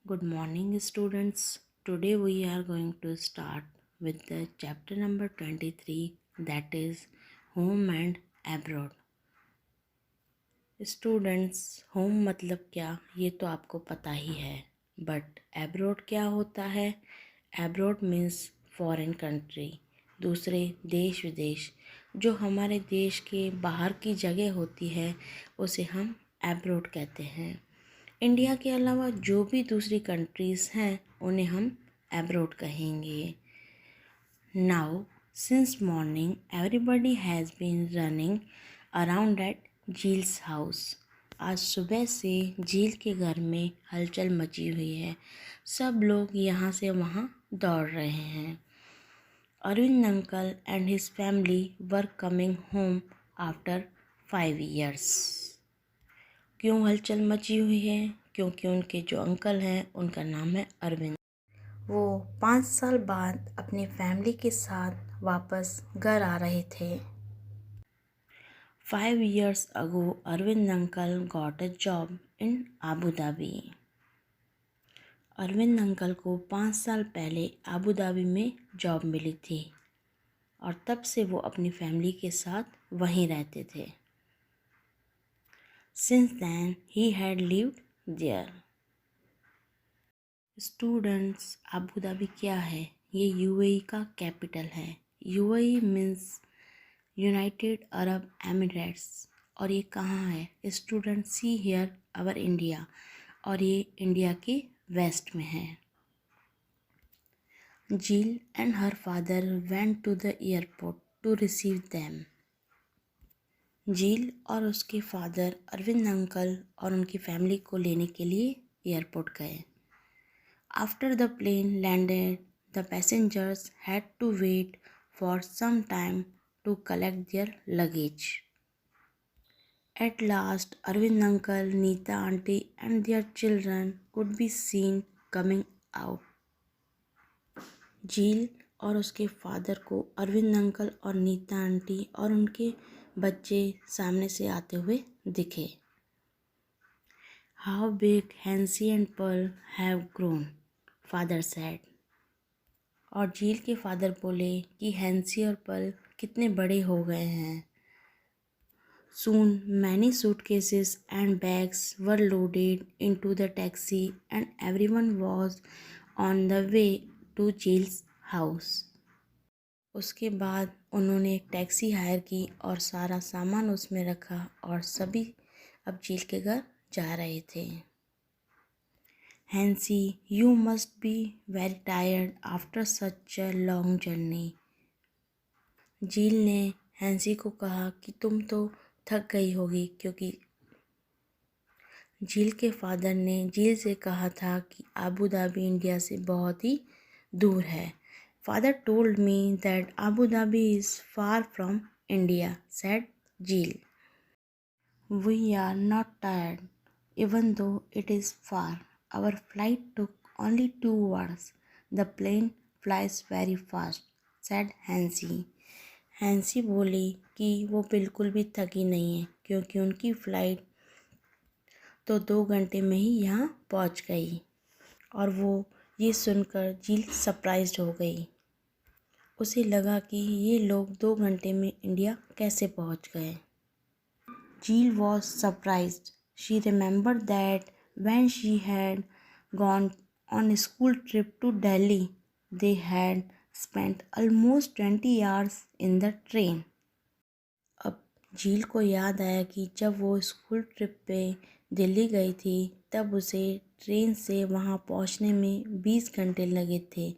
Good morning, students. Today we are going to start with the chapter number 23, that is Home and Abroad. Students, home मतलब क्या ये तो आपको पता ही है, बट एब्रोड क्या होता है? एब्रोड मीन्स फॉरेन कंट्री, दूसरे देश विदेश। जो हमारे देश के बाहर की जगह होती है उसे हम एब्रोड कहते हैं। इंडिया के अलावा जो भी दूसरी कंट्रीज़ हैं उन्हें हम एब्रोड कहेंगे। Now since morning everybody has been running around at Jhil's house. आज सुबह से झील के घर में हलचल मची हुई है। सब लोग यहाँ से वहाँ दौड़ रहे हैं। Arvind uncle and his family were coming home after 5 years। क्यों हलचल मची हुई है? क्योंकि उनके जो अंकल हैं उनका नाम है अरविंद। वो 5 साल बाद अपनी फैमिली के साथ वापस घर आ रहे थे। 5 years ago, Arvind uncle got a job in Abu Dhabi। Arvind uncle को 5 साल पहले आबू धाबी में जॉब मिली थी और तब से वो अपनी फैमिली के साथ वहीं रहते थे। Since then, he had lived there। Students, Abu Dhabi क्या है? ये यूएई का कैपिटल है। UAE means United Arab Emirates. और ये कहाँ है? Student see here our India, और ये इंडिया के वेस्ट में है। Jill and her father went to the airport to receive them. Jill और उसके फादर अरविंद अंकल और उनकी फैमिली को लेने के लिए एयरपोर्ट गए। After the plane landed, the passengers had to wait for some time to collect their luggage. At last Arvind uncle, Nita aunty and their children could be seen coming out. Jill और उसके father को Arvind uncle और Nita aunty और उनके बच्चे सामने से आते हुए दिखे। How big Hansi and Perl have grown, father sad. और झील के फादर बोले कि हैंसी और पर्ल कितने बड़े हो गए हैं। Soon many suitcases and bags were loaded into the taxi and everyone was on the way to Jhil's house. उसके बाद उन्होंने एक टैक्सी हायर की और सारा सामान उसमें रखा और सभी अब झील के घर जा रहे थे। Hansi, you must be very tired after such a long journey. झील ने हैंसी को कहा कि तुम तो थक गई होगी, क्योंकि झील के फादर ने झील से कहा था कि आबू धाबी इंडिया से बहुत ही दूर है। Father told me that Abu Dhabi is far from India, said Jeel. We are not tired, even though it is far. Our flight took only 2 hours. The plane flies very fast, said Hansi. Hansi बोली कि वो बिल्कुल भी थकी नहीं है, क्योंकि उनकी फ़्लाइट तो 2 घंटे में ही यहाँ पहुँच गई। और वो ये सुनकर झील सरप्राइज्ड हो गई। उसे लगा कि ये लोग 2 घंटे में इंडिया कैसे पहुंच गए। Jill was surprised. She remembered that when she had gone on school trip to Delhi, they had spent almost 20 hours in the train. अब झील को याद आया कि जब वो स्कूल ट्रिप पे दिल्ली गई थी तब उसे ट्रेन से वहाँ पहुँचने में 20 घंटे लगे थे,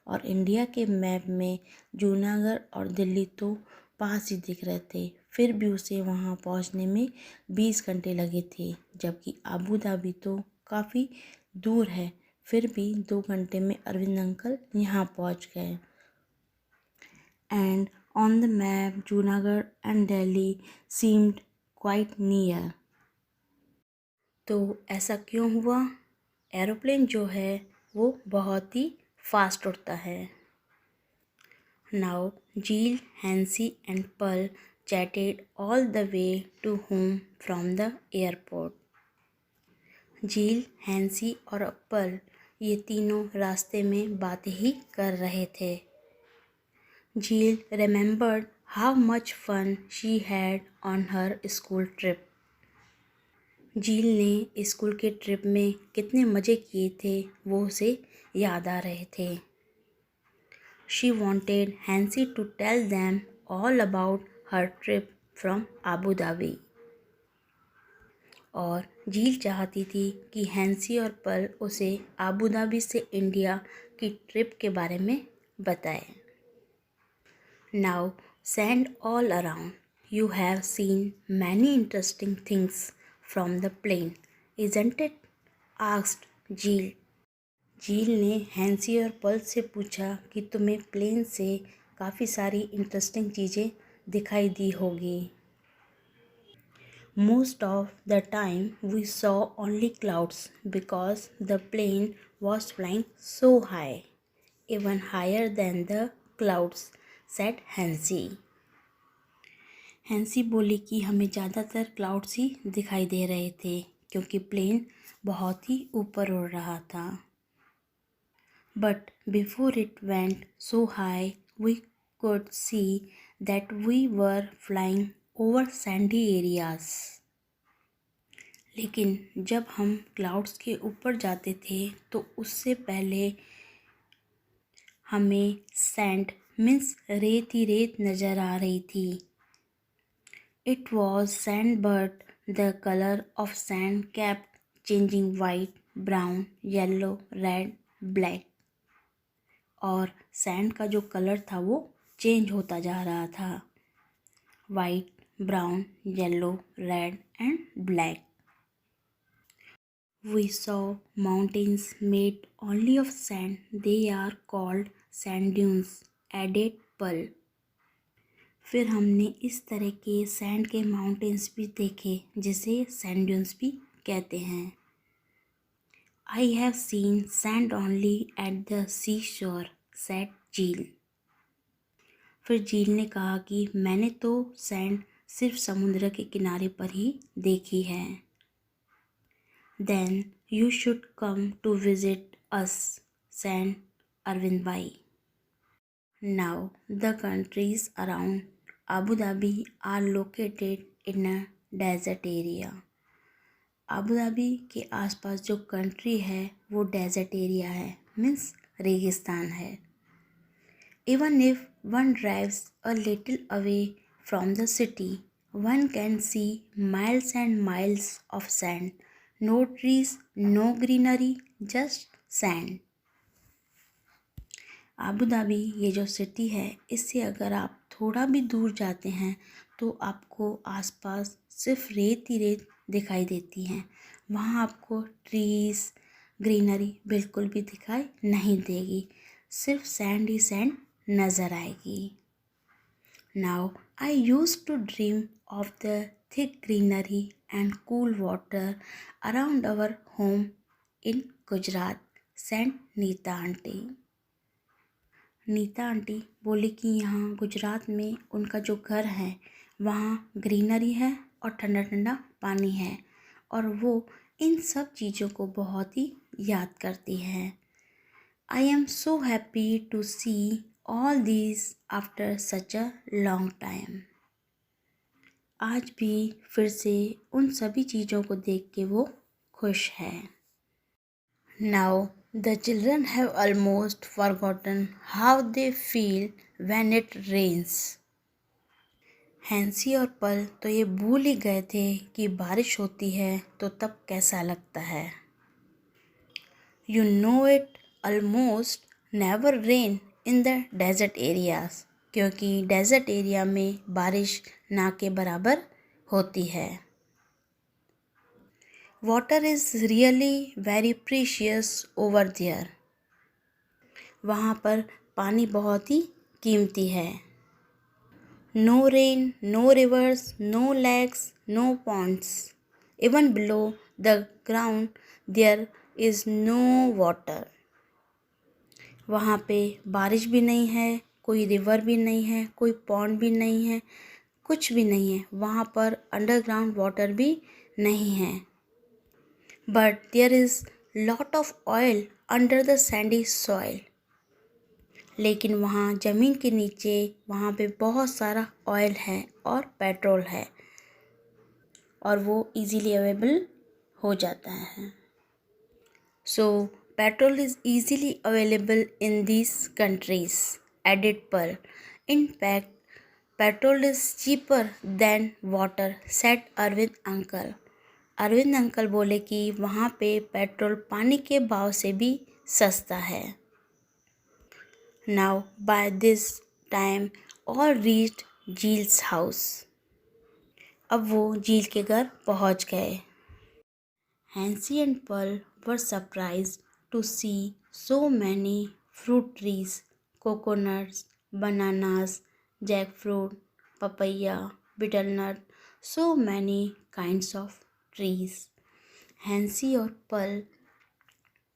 और इंडिया के मैप में जूनागढ़ और दिल्ली तो पास ही दिख रहे थे, फिर भी उसे वहाँ पहुँचने में 20 घंटे लगे थे, जबकि आबू धाबी तो काफ़ी दूर है, फिर भी 2 घंटे में अरविंद अंकल यहाँ पहुँच गए। And on the map Junagadh and Delhi seemed quite near. तो ऐसा क्यों हुआ? एरोप्लेन जो है वो बहुत ही फास्ट उड़ता है। Now Jill, Hansi and Pearl chatted all the way to home from the airport. Jill, Hansi और पर्ल ये तीनों रास्ते में बातें ही कर रहे थे। झील remembered how much fun she had on her school trip. झील ने स्कूल के ट्रिप में कितने मज़े किए थे वो उसे याद आ रहे थे। She wanted Hansi to tell them all about her trip from Abu Dhabi. और झील चाहती थी कि हैंसी और पल उसे आबू धाबी से इंडिया की ट्रिप के बारे में बताए। Now sand all around, you have seen many interesting things from the plane, isn't it? Asked Jill. Jill ने हैंसी और पल से पूछा कि तुम्हें प्लेन से काफ़ी सारी इंटरेस्टिंग चीज़ें दिखाई दी होगी। Most of the time we saw only clouds because the plane was flying so high, even higher than the clouds, said Hansi. Hansi बोली कि हमें ज़्यादातर क्लाउड्स ही दिखाई दे रहे थे क्योंकि प्लेन बहुत ही ऊपर उड़ रहा था। But before it went so high, we could see that we were flying over sandy areas. लेकिन जब हम क्लाउड्स के ऊपर जाते थे तो उससे पहले हमें सैंड मीन्स रेत ही रेत नज़र आ रही थी। It was sand but the colour of sand kept changing white, brown, yellow, red, black. और सैंड का जो कलर था वो चेंज होता जा रहा था, white, brown, yellow, red and black. We saw mountains made only of sand. They are called sand dunes, added Pearl. फिर हमने इस तरह के सैंड के माउंटेन्स भी देखे जिसे सैंड ड्यून्स भी कहते हैं। I have seen sand only at the seashore, said झील। फिर झील ने कहा कि मैंने तो सैंड सिर्फ समुद्र के किनारे पर ही देखी है। Then you should come to visit us, said Arvind Bhai. Now the countries around Abu Dhabi are located in a desert area. Abu Dhabi के आसपास जो कंट्री है वो डेजर्ट एरिया है, मीन्स रेगिस्तान है। Even if one drives a little away from the city, one can see miles and miles of sand. No trees, no greenery, just sand. Abu Dhabi ये जो सिटी है इससे अगर आप थोड़ा भी दूर जाते हैं तो आपको आसपास सिर्फ रेत ही रेत दिखाई देती हैं। वहाँ आपको ट्रीज़, ग्रीनरी बिल्कुल भी दिखाई नहीं देगी, सिर्फ सैंड ही सैंड नज़र आएगी। Now I used to dream of the thick greenery and cool water around our home in Gujarat, said Nita aunty. Nita aunty बोली कि यहाँ गुजरात में उनका जो घर है वहाँ ग्रीनरी है और ठंडा ठंडा पानी है और वो इन सब चीज़ों को बहुत ही याद करती है। I am so happy to see all these after such a long time. आज भी फिर से उन सभी चीज़ों को देख के वो खुश है। Now the children have almost forgotten how they feel when it rains. Hansi और पल तो ये भूल ही गए थे कि बारिश होती है तो तब कैसा लगता है। You know it almost never rain in the desert areas, क्योंकि डेजर्ट एरिया में बारिश ना के बराबर होती है। Water is really very precious over there. वहाँ पर पानी बहुत ही कीमती है। No rain, no rivers, no lakes, no ponds. Even below the ground there is no water. वहाँ पे बारिश भी नहीं है, कोई रिवर भी नहीं है, कोई पॉन्ड भी नहीं है, कुछ भी नहीं है। वहाँ पर अंडरग्राउंड वाटर भी नहीं है। But there is lot of oil under the sandy soil. लेकिन वहाँ ज़मीन के नीचे वहाँ पे बहुत सारा ऑयल है और पेट्रोल है और वो इजीली अवेलेबल हो जाता है. So petrol is easily available in these countries, added Pearl. In fact, petrol is cheaper than water, said Arvind uncle. Arvind uncle बोले कि वहाँ पे पेट्रोल पानी के भाव से भी सस्ता है. Now by this time all reached Jhil's house. अब वो झील के घर पहुँच गए. Hansi and Pearl were surprised to see so many fruit trees, coconuts, bananas, jackfruit, papaya, betel nut, so many kinds of trees. Hansi और पर्ल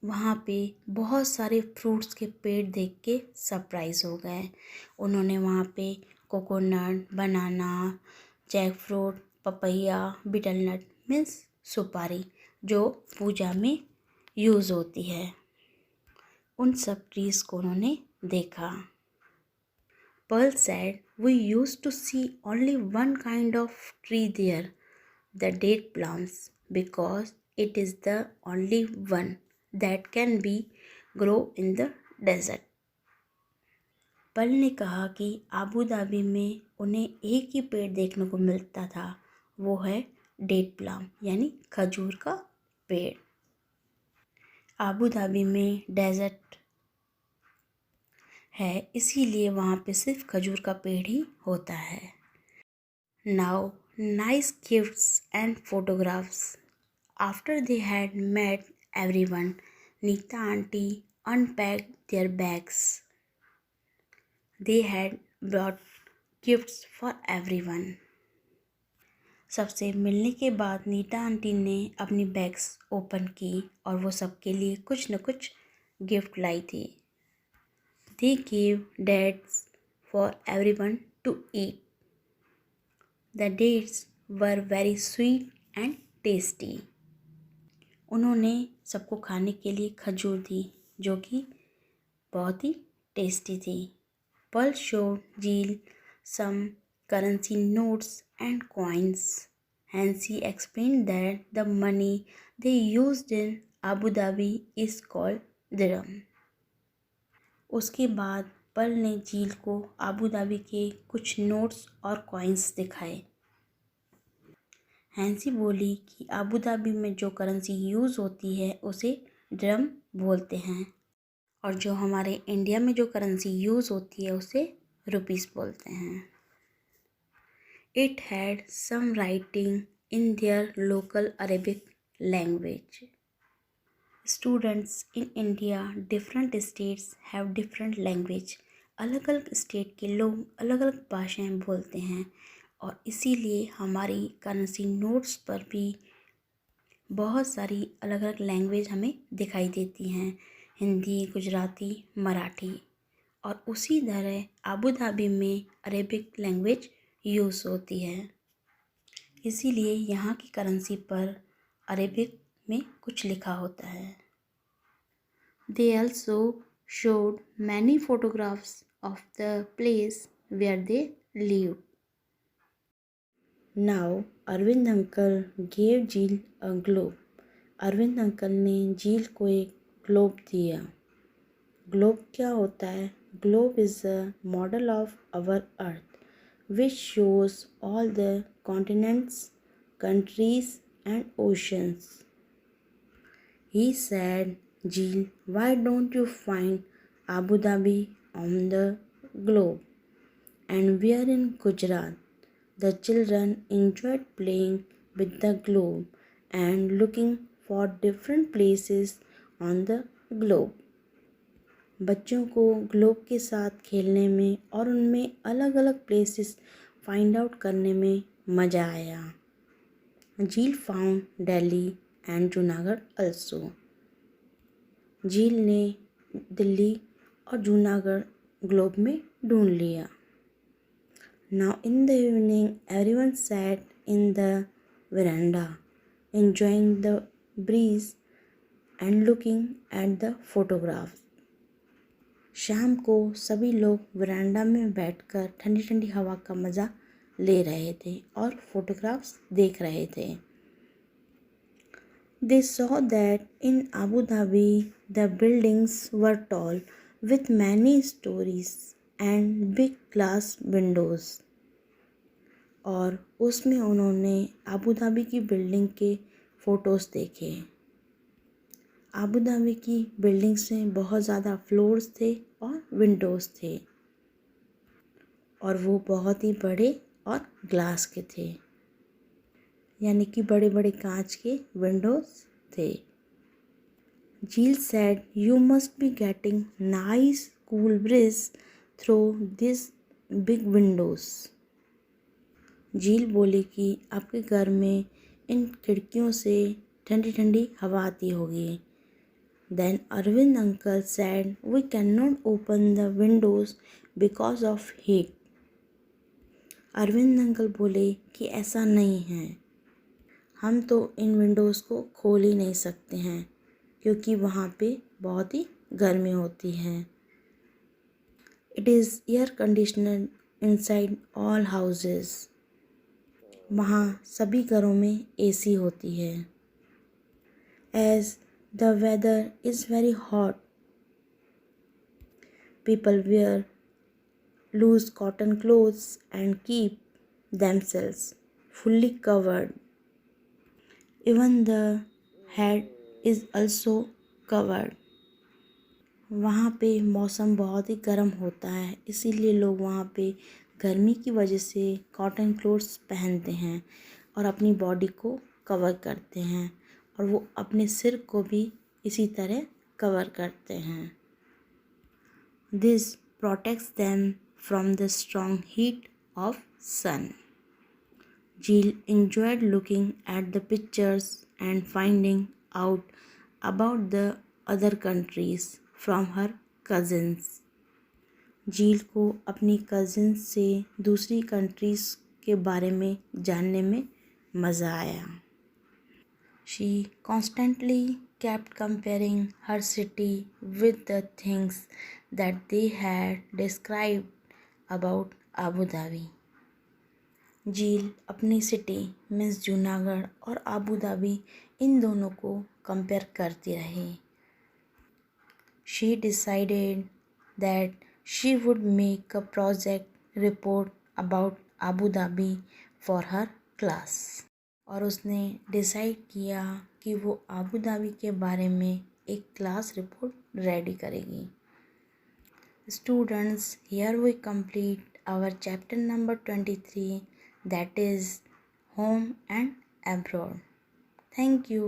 वहाँ पे बहुत सारे फ्रूट्स के पेड़ देख के सरप्राइज हो गए. उन्होंने वहाँ पे coconut, banana, jackfruit, papaya, betel nut means सुपारी जो पूजा में यूज़ होती है, उन सब ट्रीज़ को उन्होंने देखा. Pearl said, "We used to see only one kind of tree there, the date palms, because it is the only one that can be grow in the desert." Pearl ने कहा कि आबू धाबी में उन्हें एक ही पेड़ देखने को मिलता था, वो है डेट प्लाम यानी खजूर का पेड़. आबू धाबी में डेजर्ट है, इसीलिए वहाँ पे सिर्फ खजूर का पेड़ ही होता है. Now nice gifts and photographs. After they had met everyone, Nita aunty unpacked their bags. They had brought gifts for everyone. सबसे मिलने के बाद नीता आंटी ने अपनी बैग्स ओपन की और वो सबके लिए कुछ न कुछ गिफ्ट लाई थी. They give dates for everyone to eat. The dates were very sweet and tasty. उन्होंने सबको खाने के लिए खजूर दी जो कि बहुत ही टेस्टी थी. पर्ल शोड झील some currency notes and coins. Hansi explained that the money they used in Abu Dhabi is called dirham. उसके बाद पर्ल ने झील को आबू धाबी के कुछ नोट्स और कॉइन्स दिखाए. हैंसी बोली कि आबू धाबी में जो करेंसी यूज़ होती है उसे ड्रम बोलते हैं और जो हमारे इंडिया में जो करेंसी यूज़ होती है उसे रुपीस बोलते हैं. It had some writing in their local Arabic language. Students in India, different states have different language. अलग अलग स्टेट के लोग अलग अलग भाषाएं बोलते हैं और इसीलिए हमारी करेंसी नोट्स पर भी बहुत सारी अलग अलग लैंग्वेज हमें दिखाई देती हैं, हिंदी, गुजराती, मराठी. और उसी तरह आबू धाबी में अरेबिक लैंग्वेज यूज़ होती है, इसीलिए यहाँ की करेंसी पर अरेबिक में कुछ लिखा होता है. They also showed many photographs of the place where they live. Now Arvind uncle gave Jill a globe. Arvind uncle ने झील को एक ग्लोब दिया. ग्लोब क्या होता है? Globe is a model of our earth which shows all the continents, countries and oceans. He said, "Jeel, why don't you find Abu Dhabi on the globe?" And we are in Gujarat. The children enjoyed playing with the globe and looking for different places on the globe. बच्चों को globe के साथ खेलने में और उनमें अलग अलग प्लेसेस फाइंड आउट करने में मज़ा आया. झील found Delhi and Junagadh also. झील ने दिल्ली और जूनागढ़ ग्लोब में ढूंढ लिया. Now in the evening everyone sat in the veranda enjoying the breeze and looking at the photographs. शाम को सभी लोग वरांडा में बैठकर ठंडी ठंडी हवा का मज़ा ले रहे थे और फोटोग्राफ्स देख रहे थे. They saw that in Abu Dhabi the buildings were tall with many stories and big glass windows. और उसमें उन्होंने अबू धाबी की बिल्डिंग के फ़ोटोज़ देखे. अबू धाबी की बिल्डिंग्स में बहुत ज़्यादा फ्लोर्स थे और विंडोज़ थे और वो बहुत ही बड़े और ग्लास के थे, यानी कि बड़े बड़े कांच के विंडोज़ थे. झील said, "You must be getting nice cool breeze through these big windows." झील बोली कि आपके घर में इन खिड़कियों से ठंडी ठंडी हवा आती होगी. Then Arvind uncle said, "We cannot open the windows because of heat." Arvind uncle बोले कि ऐसा नहीं है, हम तो इन विंडोज़ को खोल ही नहीं सकते हैं क्योंकि वहाँ पे बहुत ही गर्मी होती है. It is air conditioned inside all houses. वहाँ सभी घरों में एसी होती है. As the weather is very hot, people wear loose cotton clothes and keep themselves fully covered. Even the head is also covered. वहाँ पे मौसम बहुत ही गर्म होता है, इसीलिए लोग वहाँ पे गर्मी की वजह से कॉटन क्लोथ्स पहनते हैं और अपनी बॉडी को कवर करते हैं और वो अपने सिर को भी इसी तरह कवर करते हैं. This protects them from the strong heat of sun. Jill enjoyed looking at the pictures and finding out about the other countries from her cousins. झील को अपनी कज़िन्स से दूसरी कंट्रीज़ के बारे में जानने में मज़ा आया. She constantly kept comparing her city with the things that they had described about Abu Dhabi. झील अपनी सिटी मीन्स जूनागढ़ और अबू धाबी इन दोनों को कंपेयर करती रही. She decided that she would make a project report about Abu Dhabi for her class. और उसने decide किया कि वो अबू धाबी के बारे में एक क्लास रिपोर्ट रेडी करेगी. Students, here we complete our chapter number 23, that is home and abroad. Thank you.